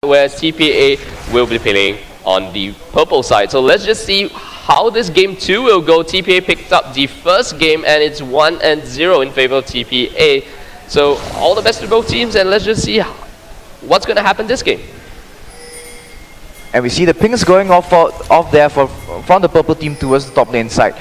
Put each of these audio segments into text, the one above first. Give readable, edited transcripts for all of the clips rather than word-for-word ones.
whereas TPA will be playing on the purple side. So let's just see how this game 2 will go. TPA picked up the first game and it's 1-0 in favor of TPA. So all the best to both teams, and let's just see what's going to happen this game. And we see the pings going off there from the purple team towards the top lane side.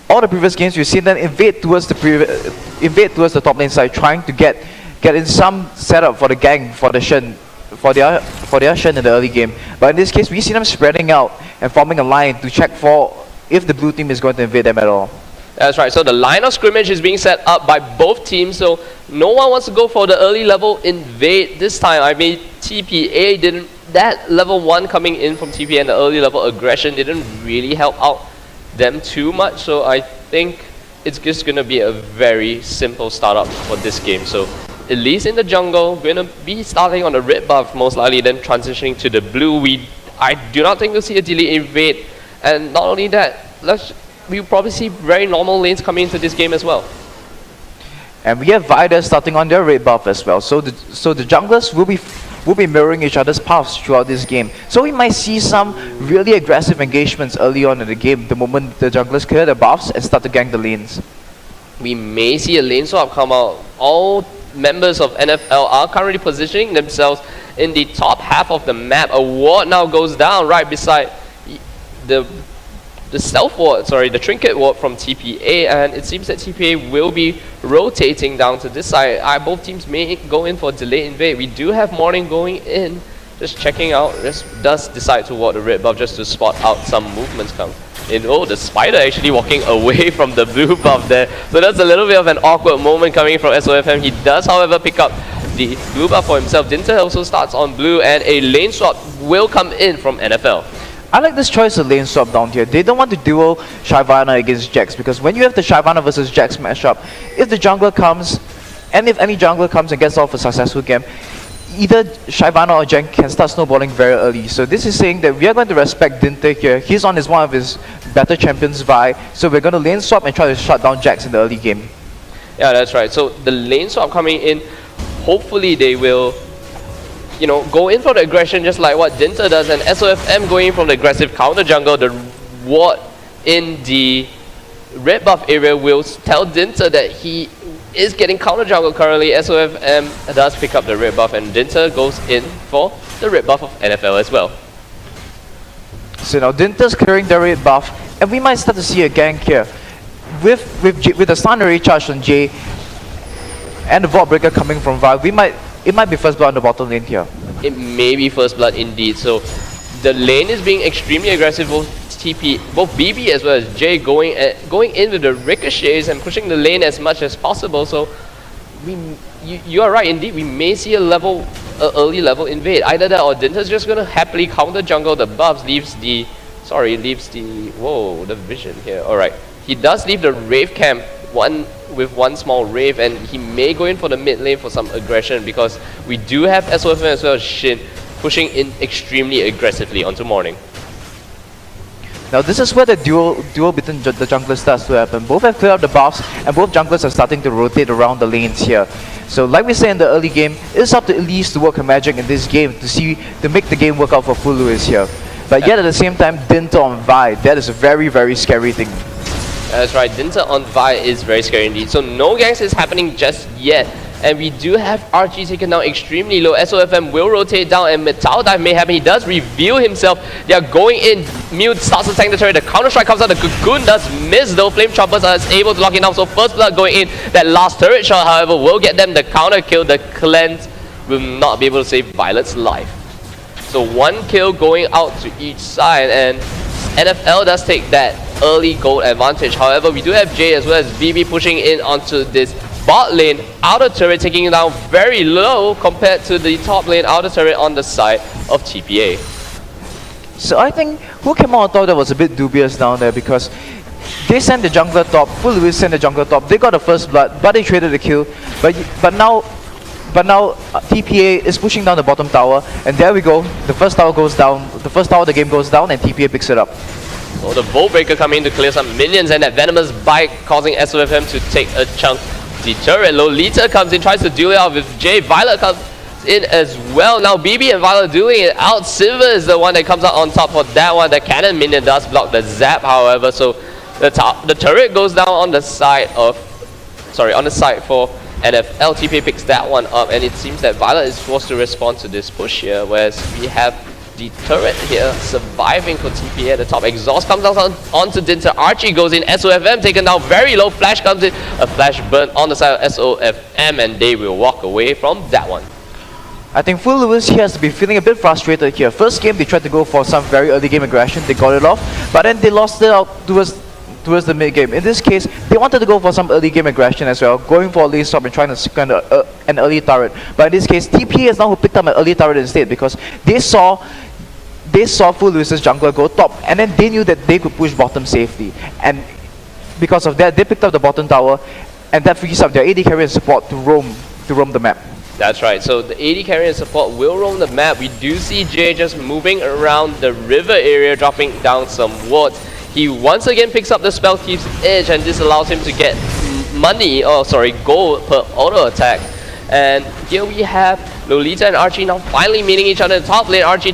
All the previous games we've seen them invade towards the top lane side, trying to get in some setup for the gang, for their Shen in the early game. But in this case, we see them spreading out and forming a line to check for if the blue team is going to invade them at all. That's right, so the line of scrimmage is being set up by both teams, so no one wants to go for the early level invade this time. I mean, TPA didn't, that level 1 coming in from TPA and the early level aggression didn't really help out them too much, so I think it's just going to be a very simple startup for this game. So at least in the jungle, we're going to be starting on the red buff most likely, then transitioning to the blue. I do not think we'll see a delay invade, and not only that, we'll probably see very normal lanes coming into this game as well. And we have Vida starting on their red buff as well. So the junglers will be mirroring each other's paths throughout this game. So we might see some really aggressive engagements early on in the game, the moment the junglers clear the buffs and start to gank the lanes. We may see a lane swap come out. All members of NFL are currently positioning themselves in the top half of the map. A ward now goes down right beside the stealth ward, the trinket ward from TPA, and it seems that TPA will be rotating down to this side. Both teams may go in for delay invade. We do have Morning going in, just checking out. This does decide to ward the red buff just to spot out some movements come in. Oh, the spider actually walking away from the blue buff there. So that's a little bit of an awkward moment coming from SOFM. He does, however, pick up the blue buff for himself. Dinter also starts on blue, and a lane swap will come in from NFL. I like this choice of lane swap down here. They don't want to duel Shyvana against Jax, because when you have the Shyvana versus Jax matchup, if the jungler comes, and if any jungler comes and gets off a successful game, either Shyvana or Jax can start snowballing very early. So this is saying that we are going to respect Dinter here. He's on one of his better champions, Vi, so we're going to lane swap and try to shut down Jax in the early game. Yeah, that's right. So the lane swap coming in, hopefully they will go in for the aggression just like what Dinter does, and SOFM going in from the aggressive counter jungle. The ward in the red buff area will tell Dinter that he is getting counter jungle currently. SOFM does pick up the red buff, and Dinter goes in for the red buff of NFL as well. So now Dinter's clearing the red buff, and we might start to see a gank here. With the stun array charge on Jay and the Vault Breaker coming from Vi, it might be first blood on the bottom lane here. It may be first blood indeed. So the lane is being extremely aggressive. Both BB as well as Jay going in with the ricochets and pushing the lane as much as possible. So you are right indeed. We may see a early level invade. Either that or Dinter's just gonna happily counter jungle the buffs. Leaves the vision here. All right, he does leave the Rave camp with one small Rave, and he may go in for the mid lane for some aggression, because we do have SOFM as well as Shin pushing in extremely aggressively onto Morning. Now this is where the duel between the junglers starts to happen. Both have cleared up the buffs, and both junglers are starting to rotate around the lanes here. So like we say in the early game, it's up to Elise to work her magic in this game to make the game work out for Full Lewis here. But yet at the same time, Dinter on Vi, that is a very, very scary thing. That's right, Dinter on Vi is very scary indeed. So no ganks is happening just yet. And we do have RG taken down extremely low. SOFM will rotate down, and Metal Dive may happen. He does reveal himself. They are going in. Mew starts to tank the turret. The counter strike comes out. The Cocoon does miss though. Flame Choppers are able to lock it down. So first blood going in. That last turret shot, however, will get them the counter kill. The cleanse will not be able to save Violet's life. So one kill going out to each side, and NFL does take that early gold advantage. However, we do have Jay as well as BB pushing in onto this bot lane outer turret, taking it down very low compared to the top lane outer turret on the side of TPA. So I think who came out on top that was a bit dubious down there, because they sent the jungler top, Full Lewis sent the jungler top, they got the first blood, but they traded the kill. But now TPA is pushing down the bottom tower, and there we go. The first tower goes down, the first tower of the game goes down, and TPA picks it up. So the Vault Breaker coming in to clear some minions, and that Venomous Bite causing SOFM to take a chunk. The turret, Lolita comes in, tries to duel it out with Jay. Violet comes in as well. Now BB and Violet doing it out. Silver is the one that comes out on top for that one. The cannon minion does block the zap, however, so the turret goes down on the side of, on the side for NFL. TPA picks that one up, and it seems that Violet is forced to respond to this push here, whereas we have the turret here surviving for TPA at the top. Exhaust comes out onto Dinter. Archie goes in. SOFM taken down very low. Flash comes in. A flash burn on the side of SOFM, and they will walk away from that one. I think Full Lewis here has to be feeling a bit frustrated here. First game, they tried to go for some very early game aggression. They got it off, but then they lost it out towards the mid game. In this case, they wanted to go for some early game aggression as well, going for a lane stop and trying to second an early turret. But in this case, TPA is now who picked up an early turret instead, because they saw Full Lewis's jungler go top, and then they knew that they could push bottom safely. And because of that, they picked up the bottom tower, and that frees up their AD carry and support to roam the map. That's right, so the AD carry and support will roam the map. We do see Jay just moving around the river area, dropping down some wards. He once again picks up the Spell Thief's Edge, and this allows him to get gold per auto attack. And here we have Lolita and Archie now finally meeting each other in top lane. Archie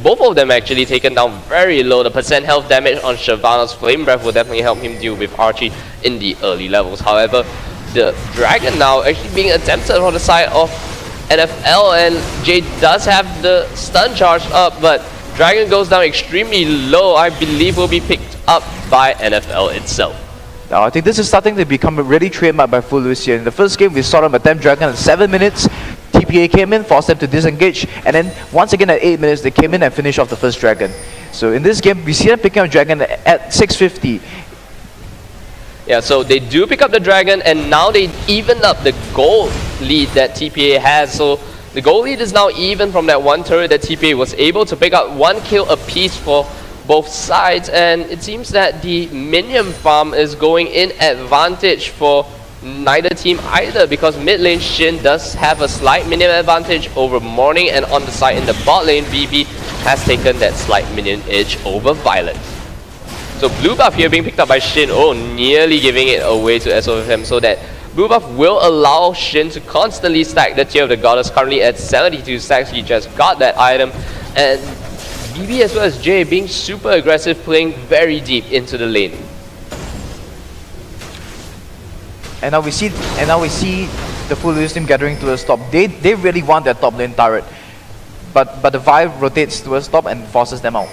both of them actually taken down very low. The percent health damage on Shyvana's Flame Breath will definitely help him deal with Archie in the early levels. However, the Dragon now actually being attempted on the side of NFL, and Jay does have the stun charge up, but Dragon goes down extremely low. I believe will be picked up by NFL itself. Now, I think this is starting to become a really trademark by Full Lewis here. In the first game, we saw them attempt Dragon in 7 minutes. TPA came in, forced them to disengage, and then once again at 8 minutes, they came in and finished off the first Dragon. So in this game, we see them picking up Dragon at 650. Yeah, so they do pick up the Dragon, and now they even up the gold lead that TPA has. So the gold lead is now even from that one turret that TPA was able to pick up 1 kill apiece for both sides, and it seems that the minion farm is going in advantage for neither team either, because mid lane Shin does have a slight minion advantage over Morning, and on the side in the bot lane, BB has taken that slight minion edge over Violet. So blue buff here being picked up by Shin, nearly giving it away to SOFM, so that blue buff will allow Shin to constantly stack the Tear of the Goddess, currently at 72 stacks. He just got that item, and BB as well as Jay being super aggressive, playing very deep into the lane. And now we see the Full Lewis team gathering towards top. They really want their top lane turret, but the Vibe rotates towards top and forces them out.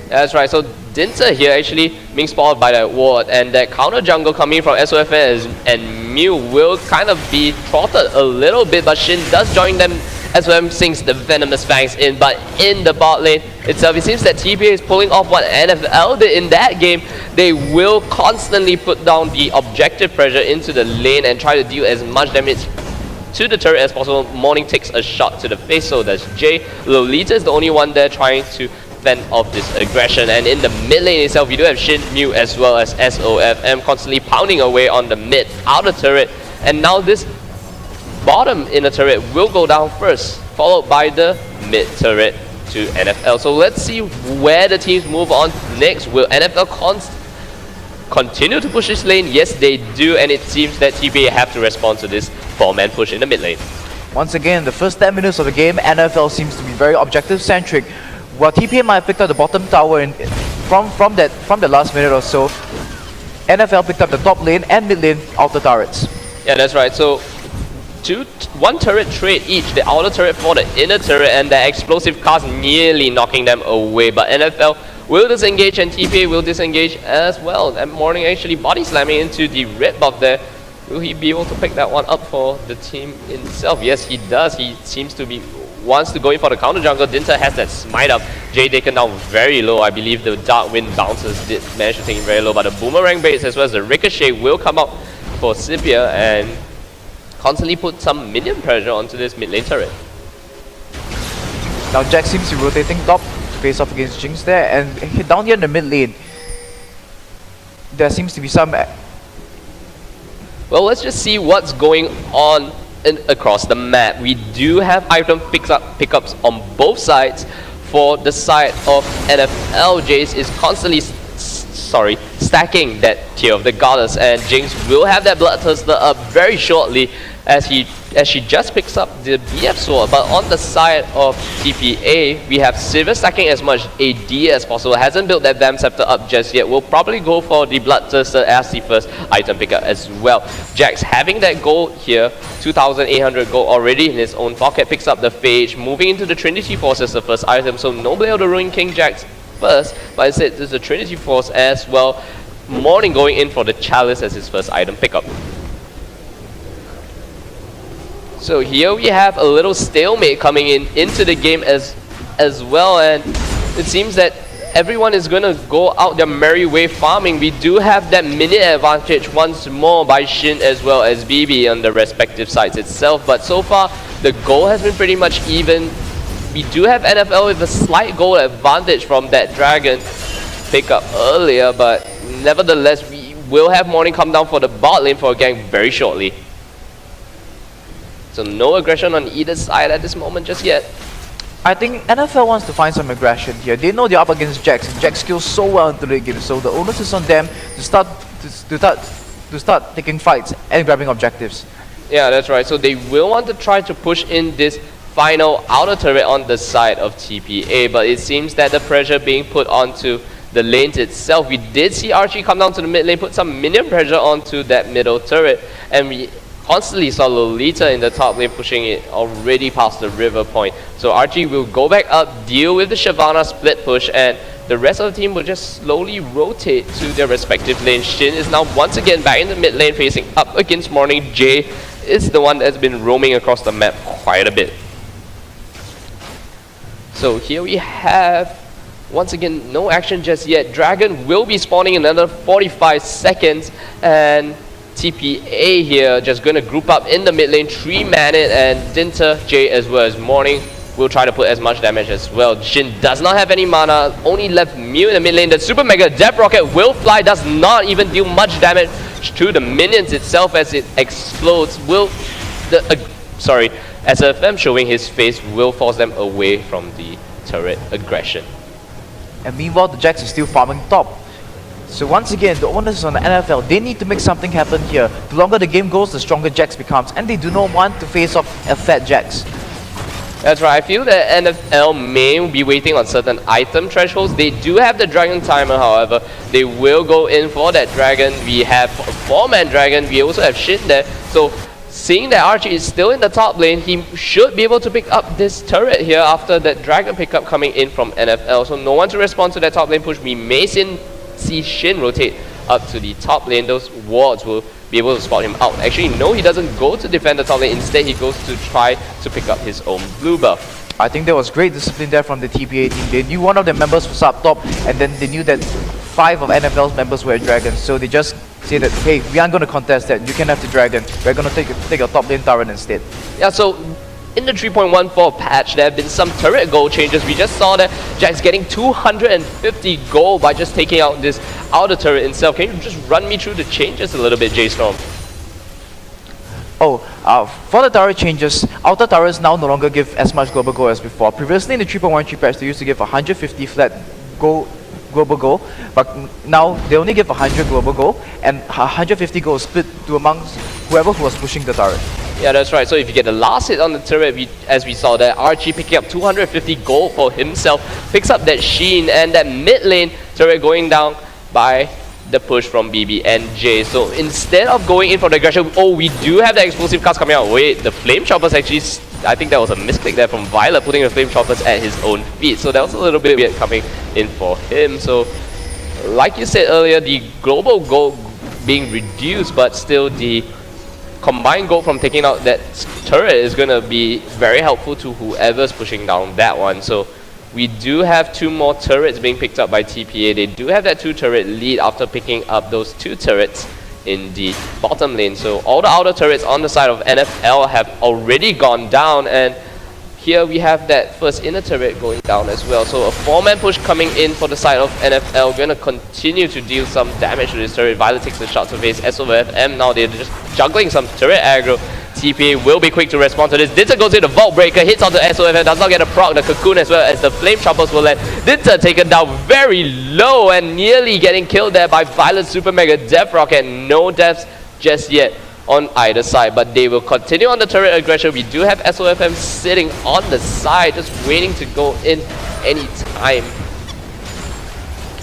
That's right, so Dinter here actually being spotted by that ward, and that counter jungle coming from SOFM and Mew will kind of be throttled a little bit, but Shin does join them. SOFM sinks the Venomous Fangs in, but in the bot lane itself, it seems that TPA is pulling off what NFL did in that game. They will constantly put down the objective pressure into the lane and try to deal as much damage to the turret as possible. Morning takes a shot to the face, so does Jay. Lolita is the only one there trying to fend off this aggression, and in the mid lane itself, we do have Shin, Mew as well as SOFM constantly pounding away on the mid outer turret, and now this bottom inner turret will go down first, followed by the mid turret to NFL. So let's see where the teams move on next. Will NFL continue to push this lane? Yes, they do, and it seems that TPA have to respond to this 4-man push in the mid lane. Once again, the first 10 minutes of the game, NFL seems to be very objective-centric. While TPA might have picked up the bottom tower from the last minute or so, NFL picked up the top lane and mid lane outer turrets. Yeah, that's right. So one turret trade each, the outer turret for the inner turret, and the explosive cast nearly knocking them away. But NFL will disengage and TPA will disengage as well. And Morning actually body slamming into the red buff there. Will he be able to pick that one up for the team itself? Yes, he does. He seems to be wants to go in for the counter jungle. Dinter has that smite up. Jay taken down very low. I believe the Dark Wind bouncers did manage to take him very low, but the boomerang baits as well as the ricochet will come up for Sipia and constantly put some minion pressure onto this mid lane turret. Now Jack seems to be rotating top to face off against Jinx there, and down here in the mid lane, there seems to be some... Well, let's just see what's going on across the map. We do have item pickups on both sides. For the side of NFL, Jace is constantly stacking that Tear of the Goddess, and Jinx will have that Bloodthirster up very shortly as he as she just picks up the BF sword. But on the side of TPA, we have Sivir stacking as much AD as possible. Hasn't built that Vamp Scepter up just yet. We'll probably go for the Bloodthirster as the first item pickup as well. Jax having that gold here, 2,800 gold already in his own pocket, picks up the Phage, moving into the Trinity Force as the first item. So no Blade of the Ruined King Jax first, but instead there's the Trinity Force as well. Morning going in for the Chalice as his first item pickup. So here we have a little stalemate coming into the game as well, and it seems that everyone is going to go out their merry way farming. We do have that minute advantage once more by Shin as well as BB on the respective sides itself, but so far the goal has been pretty much even. We do have NFL with a slight goal advantage from that Dragon pickup earlier, but nevertheless we will have Morning come down for the bot lane for a gank very shortly. So no aggression on either side at this moment just yet. I think NFL wants to find some aggression here. They know they're up against Jax, and Jax skills so well into the game, so the onus is on them to start taking fights and grabbing objectives. Yeah, that's right. So they will want to try to push in this final outer turret on the side of TPA, but it seems that the pressure being put onto the lanes itself. We did see Archie come down to the mid lane, put some minion pressure onto that middle turret, and we constantly saw Lolita in the top lane pushing it already past the river point. So Archie will go back up, deal with the Shyvana split push, and the rest of the team will just slowly rotate to their respective lanes. Shin is now once again back in the mid lane facing up against Morning. Jay is the one that's been roaming across the map quite a bit. So here we have, once again, no action just yet. Dragon will be spawning in another 45 seconds, and TPA here just going to group up in the mid lane, 3-man it, and Dinter, Jay as well as Morning will try to put as much damage as well. Jin does not have any mana, only left Mew in the mid lane. The Super Mega Depth Rocket will fly, does not even deal much damage to the minions itself as it explodes. Will the SFM showing his face will force them away from the turret aggression. And meanwhile, the Jax is still farming top. So once again, the onus is on the NFL. They need to make something happen here. The longer the game goes, the stronger Jax becomes, and they do not want to face off a fat Jax. That's right. I feel that NFL may be waiting on certain item thresholds. They do have the Dragon Timer, however. They will go in for that Dragon. We have a 4-man Dragon. We also have Shin there. So seeing that Archie is still in the top lane, he should be able to pick up this turret here after that Dragon pickup coming in from NFL. So no one to respond to that top lane push. We may see Shin rotate up to the top lane. Those wards will be able to spot him out. Actually, no, he doesn't go to defend the top lane. Instead, he goes to try to pick up his own blue buff. I think there was great discipline there from the TPA team. They knew one of their members was up top, and then they knew that 5 of NFL's members were dragons. So they just say that, hey, we aren't going to contest that. You can have the dragon. We're going to take a top lane turret instead. Yeah, so in the 3.14 patch, there have been some turret goal changes. We just saw that Jax getting 250 gold by just taking out this outer turret itself. Can you just run me through the changes a little bit, J-Storm? For the turret changes, outer turrets now no longer give as much global gold as before. Previously in the 3.13 patch, they used to give 150 flat global gold, but now they only give 100 global gold, and 150 gold split to amongst whoever who was pushing the turret. Yeah, that's right. So if you get the last hit on the turret, as we saw that Archie picking up 250 gold for himself, picks up that Sheen, and that mid lane turret going down by the push from BB and J. So instead of going in for the aggression, we do have the explosive cast coming out. Wait, the Flame Choppers actually, I think that was a misclick there from Violet, putting the Flame Choppers at his own feet. So that was a little bit weird coming in for him. So like you said earlier, the global gold being reduced, but still the combined gold from taking out that turret is going to be very helpful to whoever's pushing down that one. So we do have 2 more turrets being picked up by TPA. They do have that 2 turret lead after picking up those 2 turrets in the bottom lane. So all the outer turrets on the side of NFL have already gone down, and here we have that first inner turret going down as well. So a 4-man push coming in for the side of NFL, going to continue to deal some damage to this turret. Violet takes the shot to face SOFM. Now they're just juggling some turret aggro. TPA will be quick to respond to this. Dinter goes in the Vault Breaker, hits onto SOFM, does not get a proc, the Cocoon as well as the Flame Choppers will let Dinter taken down very low and nearly getting killed there by Violet Super Mega Death Rocket. No deaths just yet on either side, but they will continue on the turret aggression. We do have SOFM sitting on the side, just waiting to go in any time.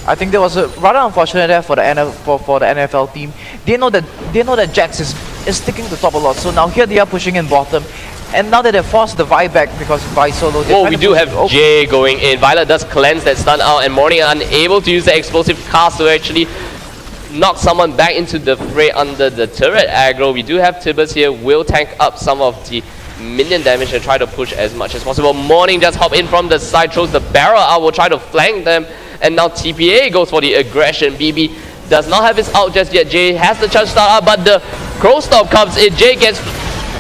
I think there was a rather unfortunate there for the NFL team. They know that Jax is sticking to top a lot. So now here they are pushing in bottom, and now that they forced the Vi back because Vi solo. Oh, we do have Jay going in. Violet does cleanse that stun out, and Morning unable to use the explosive cast to actually knock someone back into the fray under the turret aggro. We do have Tibbers here, will tank up some of the minion damage and try to push as much as possible. Morning just hop in from the side, throws the barrel out, will try to flank them, and now TPA goes for the aggression. BB does not have his ult just yet. Jay has the charge start up, but the Crow Stomp comes in. Jay gets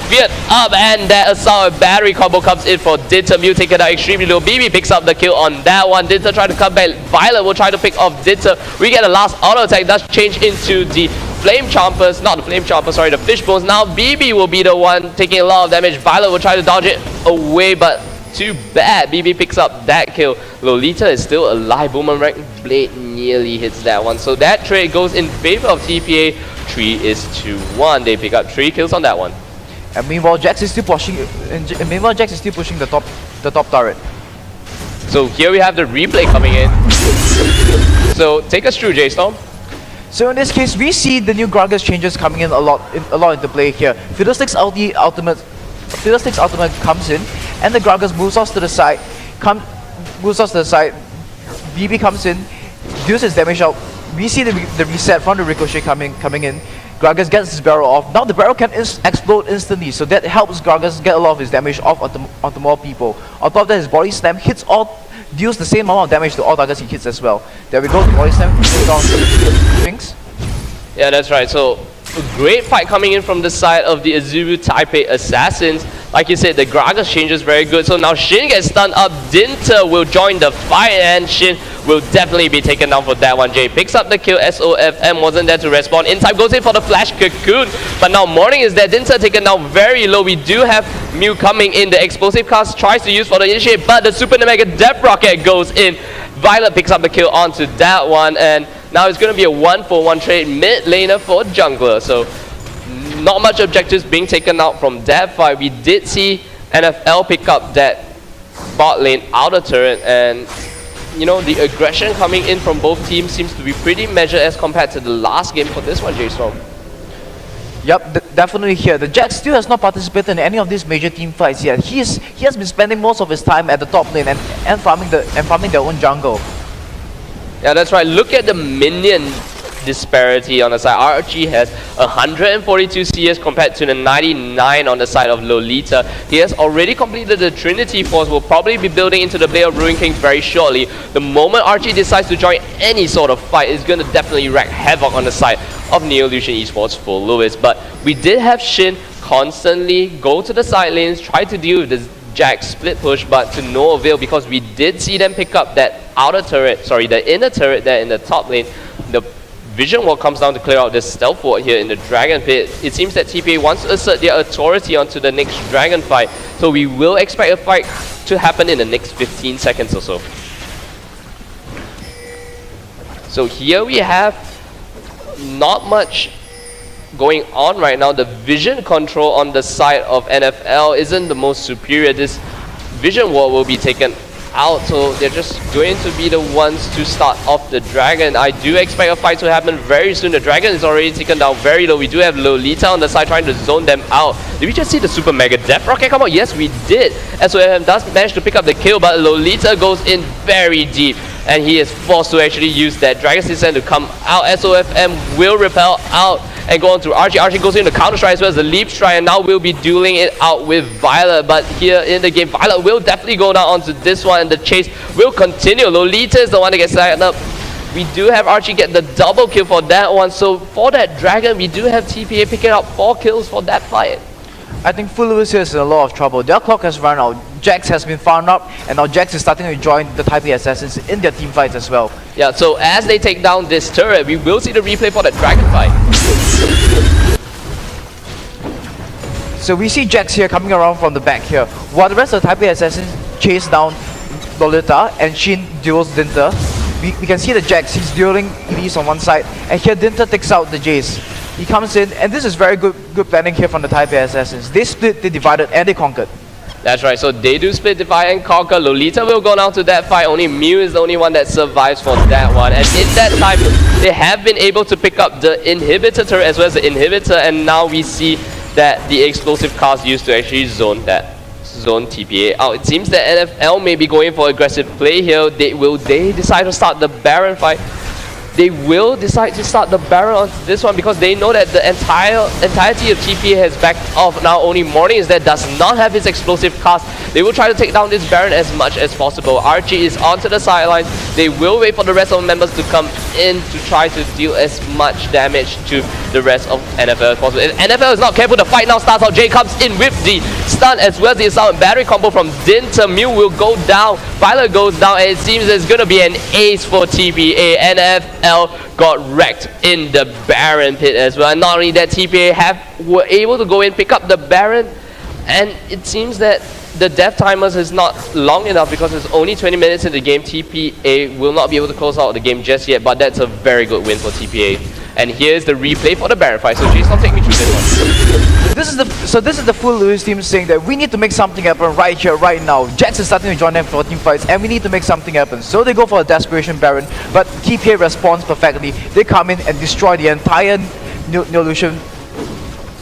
feared up, and that assault battery combo comes in for Dinter. Mew taken out extremely low. BB picks up the kill on that one. Dinter try to come back. Violet will try to pick off Dinter. We get a last auto attack. Does change into the Flame Chompers. Not the Flame Chompers, sorry, the Fishbones. Now BB will be the one taking a lot of damage. Violet will try to dodge it away, but too bad. BB picks up that kill. Lolita is still alive. Boomerang Blade nearly hits that one. So that trade goes in favor of TPA. 3 is to 1. They pick up 3 kills on that one. And meanwhile, Jax is still pushing. The top turret. So here we have the replay coming in. So take us through, J-Storm. So in this case, we see the new Gragas changes coming in a lot into play here. Fiddlestick's ultimate comes in, and the Gragas moves us to the side. BB comes in, deals his damage out. We see the reset from the ricochet coming in. Gragas gets his barrel off. Now the barrel can explode instantly, so that helps Gragas get a lot of his damage off onto more people. On top of that, his body slam deals the same amount of damage to all targets he hits as well. There we go, the body slam goes down to the things. Yeah, that's right. So a great fight coming in from the side of the Azubu Taipei Assassins. Like you said, the Gragas change is very good. So now Shin gets stunned up. Dinter will join the fight, and Shin will definitely be taken down for that one. Jay picks up the kill. SOFM wasn't there to respond. In time goes in for the flash cocoon, but now Morning is there. Dinter taken down very low. We do have Mew coming in. The explosive cast tries to use for the initiate, but the Super Mega Death Rocket goes in. Violet picks up the kill onto that one, and now it's going to be a 1-for-1 trade mid laner for jungler. So not much objectives being taken out from that fight. We did see NFL pick up that bot lane outer turret, and you know, the aggression coming in from both teams seems to be pretty measured as compared to the last game for this one, J-Storm. Yep, definitely here. The Jax still has not participated in any of these major team fights yet. He has been spending most of his time at the top lane and farming their own jungle. Yeah, that's right. Look at the minion disparity on the side. RG has 142 CS compared to the 99 on the side of Lolita. He has already completed the Trinity Force, will probably be building into the Blade of Ruin King very shortly. The moment RG decides to join any sort of fight, it's going to definitely wreak havoc on the side of Neolution Esports for Lewis. But we did have Shin constantly go to the side lanes, try to deal with the Jax split push, but to no avail, because we did see them pick up that the inner turret there in the top lane. The Vision Wall comes down to clear out this stealth ward here in the Dragon Pit. It seems that TPA wants to assert their authority onto the next Dragon fight, so we will expect a fight to happen in the next 15 seconds or so. So here we have not much going on right now. The vision control on the side of NFL isn't the most superior. This Vision Wall will be taken out, so they're just going to be the ones to start off the Dragon. I do expect a fight to happen very soon. The Dragon is already taken down very low. We do have Lolita on the side trying to zone them out. Did we just see the Super Mega Death Rocket come out? Yes, we did. SOFM does manage to pick up the kill, but Lolita goes in very deep, and he is forced to actually use that Dragon Descent to come out. SOFM will repel out and go on to RG. RG goes in the counter strike as well as the leap strike, and now we'll be dueling it out with Violet. But here in the game, Violet will definitely go down onto this one, and the chase will continue. Lolita is the one that gets signed up. We do have RG get the double kill for that one. So for that Dragon, we do have TPA picking up 4 kills for that fight. I think Full Lewis here is in a lot of trouble. Their clock has run out. Jax has been farmed up, and now Jax is starting to join the Taipei Assassins in their team fights as well. Yeah, so as they take down this turret, we will see the replay for that Dragon fight. So we see Jax here coming around from the back here, while the rest of the Taipei Assassins chase down Lolita and Shin duels Dinter. We can see the Jax, he's dueling Elise on one side, and here Dinter takes out the Jace. He comes in, and this is very good planning here from the Taipei Assassins. They split, they divided, and they conquered. That's right, so they do split, divide, and conquer. Lolita will go down to that fight. Only Mew is the only one that survives for that one. And in that time, they have been able to pick up the inhibitor turret as well as the inhibitor. And now we see that the explosive cars used to actually zone TPA out. It seems that NFL may be going for aggressive play here. They decide to start the Baron fight? They will decide to start the Baron on this one because they know that the entirety of TPA has backed off. Now only Mornings that does not have his explosive cast. They will try to take down this Baron as much as possible. Archie is onto the sidelines. They will wait for the rest of the members to come in to try to deal as much damage to the rest of NFL as possible. If NFL is not careful, the fight now starts out. Jay comes in with the stun as well as the assault and battery combo from Dinter. Mew will go down. Violet goes down, and it seems there's going to be an ace for TPA. NFL got wrecked in the Baron pit as well. And not only that, TPA were able to go in, pick up the Baron, and it seems that the death timers is not long enough because it's only 20 minutes in the game. TPA will not be able to close out the game just yet, but that's a very good win for TPA. And here's the replay for the Baron fight. So Jason, take me through this one. This is the full Lewis team saying that we need to make something happen right here, right now. Jets is starting to join them for team fights, and we need to make something happen. So they go for a desperation Baron, but TPA responds perfectly. They come in and destroy the entire Neolution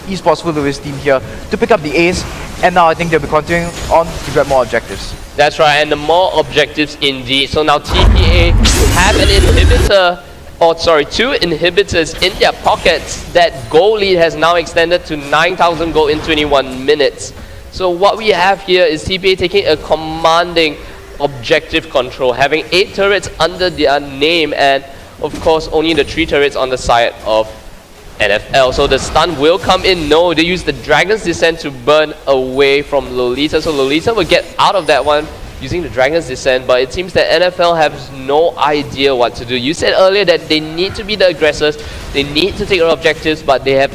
esports full Lewis team here to pick up the ace, and now I think they'll be continuing on to grab more objectives. That's right, and the more objectives indeed. So now TPA have an inhibitor. Two inhibitors in their pockets. That goal lead has now extended to 9,000 gold in 21 minutes. So what we have here is TPA taking a commanding objective control, having 8 turrets under their name, and of course only the 3 turrets on the side of NFL. So the stun will come in. No, they use the Dragon's Descent to burn away from Lolita. So Lolita will get out of that one using the Dragon's Descent, but it seems that NFL has no idea what to do. You said earlier that they need to be the aggressors, they need to take their objectives, but they have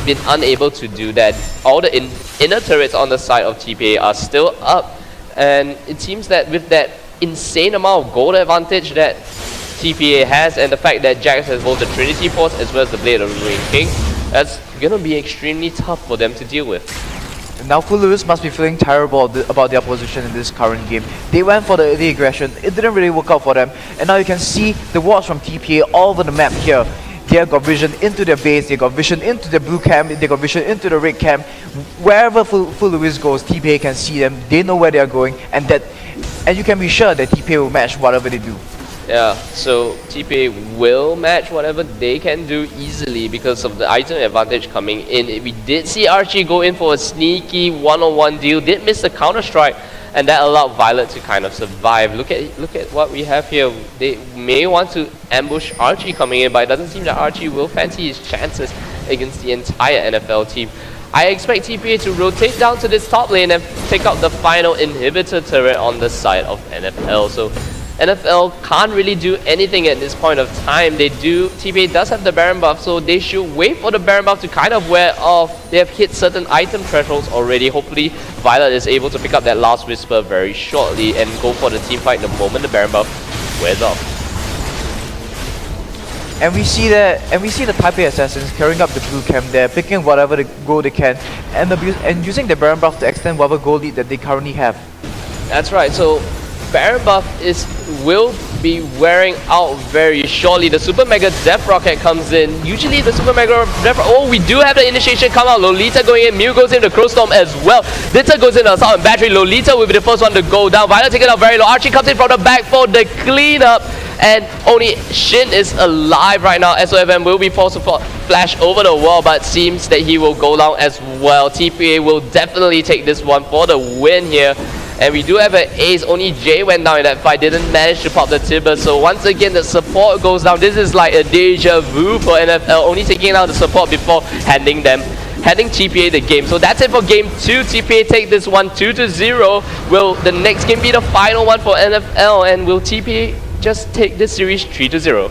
been unable to do that. All the inner turrets on the side of TPA are still up, and it seems that with that insane amount of gold advantage that TPA has, and the fact that Jax has both the Trinity Force as well as the Blade of the Ruined King, that's gonna be extremely tough for them to deal with. Now Full Lewis must be feeling terrible about their position in this current game. They went for the aggression, it didn't really work out for them, and now you can see the wards from TPA all over the map here. They have got vision into their base, they got vision into the blue camp, they got vision into the red camp. Wherever Full Lewis goes, TPA can see them, they know where they are going, and you can be sure that TPA will match whatever they do. Yeah, so TPA will match whatever they can do easily because of the item advantage coming in. We did see Archie go in for a sneaky one-on-one deal, did miss the counter-strike, and that allowed Violet to kind of survive. Look at what we have here. They may want to ambush Archie coming in, but it doesn't seem that Archie will fancy his chances against the entire NFL team. I expect TPA to rotate down to this top lane and take out the final inhibitor turret on the side of NFL. So NFL can't really do anything at this point of time. TPA does have the Baron buff, so they should wait for the Baron buff to kind of wear off. They have hit certain item thresholds already. Hopefully Violet is able to pick up that last Whisper very shortly and go for the team fight the moment the Baron buff wears off. And we see the Taipei Assassins carrying up the blue camp there, picking whatever gold they can, and using the Baron buff to extend whatever gold lead that they currently have. That's right, so Baron buff will be wearing out very shortly. The Super Mega Death Rocket comes in. Usually the Super Mega Death Rocket... Oh, we do have the initiation come out. Lolita going in. Mew goes in the Crow Storm as well. Dinter goes in the Assault and Battery. Lolita will be the first one to go down. Violet taking out very low. Archie comes in from the back for the cleanup. And only Shin is alive right now. SOFM will be forced to flash over the wall, but seems that he will go down as well. TPA will definitely take this one for the win here. And we do have an ace. Only Jay went down in that fight, didn't manage to pop the Tibber. So once again, the support goes down. This is like a deja vu for NFL, only taking out the support before handing TPA the game. So that's it for game 2. TPA take this one 2-0. Will the next game be the final one for NFL? And will TPA just take this series 3-0?